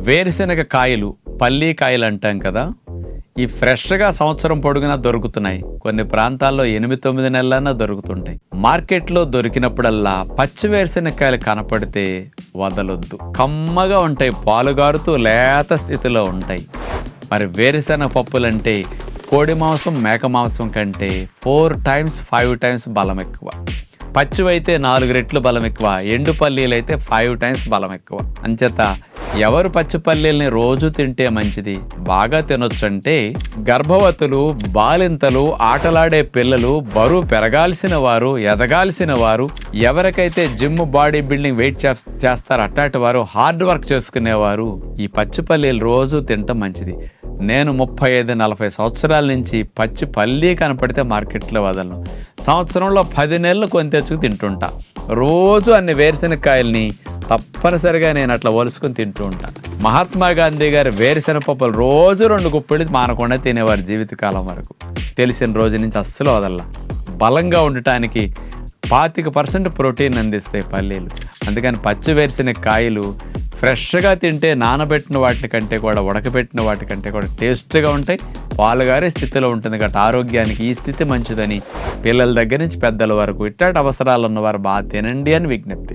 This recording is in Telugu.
వేరుశనగ కాయలు, పల్లీ కాయలు అంటాం కదా, ఈ ఫ్రెష్గా సంవత్సరం పొడుగునా దొరుకుతున్నాయి. కొన్ని ప్రాంతాల్లో 8-9 నెలలన్నా దొరుకుతుంటాయి. మార్కెట్లో దొరికినప్పుడల్లా పచ్చి వేరుశనగకాయలు కనపడితే వదలొద్దు. కమ్మగా ఉంటాయి, పాలుగారుతూ లేత స్థితిలో ఉంటాయి. మరి వేరుశనగ పప్పులంటే కోడి మాంసం, మేక మాంసం కంటే 4 times 5 times బలం ఎక్కువ. పచ్చివైతే 4 రెట్లు బలం ఎక్కువ, ఎండు పల్లీలైతే 5 times బలం ఎక్కువ. అంచేత ఎవరు పచ్చి పల్లీల్ని రోజు తింటే మంచిది, బాగా తినొచ్చు అంటే గర్భవతులు, బాలింతలు, ఆటలాడే పిల్లలు, బరువు పెరగాల్సిన వారు, ఎదగాల్సిన వారు, ఎవరికైతే జిమ్, బాడీ బిల్డింగ్, వెయిట్ చేస్తారో అట్లాంటి వారు, హార్డ్ వర్క్ చేసుకునేవారు ఈ పచ్చి పల్లీలు రోజు తినటం మంచిది. నేను 35-40 సంవత్సరాల నుంచి పచ్చి పల్లీ కనపడితే మార్కెట్లో వదలను. సంవత్సరంలో 10 నెలలు కొని తెచ్చుకు తింటుంటా. రోజు అన్ని వేరుశనగకాయల్ని తప్పనిసరిగా నేను అట్లా ఒలుసుకొని తింటూ ఉంటాను. మహాత్మా గాంధీ గారు వేరుశనగ పప్పులు రోజు 2 గుప్పెళ్ళు మానకుండా తినేవారు జీవితకాలం వరకు. తెలిసిన రోజు నుంచి అస్సలు వదల్లా. బలంగా ఉండటానికి 25% ప్రోటీన్ అందిస్తాయి పల్లీలు. అందుకని పచ్చి వేరుశనగ కాయలు ఫ్రెష్గా తింటే నానబెట్టిన వాటి కంటే కూడా, ఉడకబెట్టిన వాటి కంటే కూడా టేస్ట్గా ఉంటాయి. పాలుగారే స్థితిలో ఉంటుంది కాబట్టి ఆరోగ్యానికి ఈ స్థితి మంచిదని పిల్లల దగ్గర నుంచి పెద్దల వరకు ఇట్లాంటి అవసరాలు ఉన్నవారు బాగా తినండి అని విజ్ఞప్తి.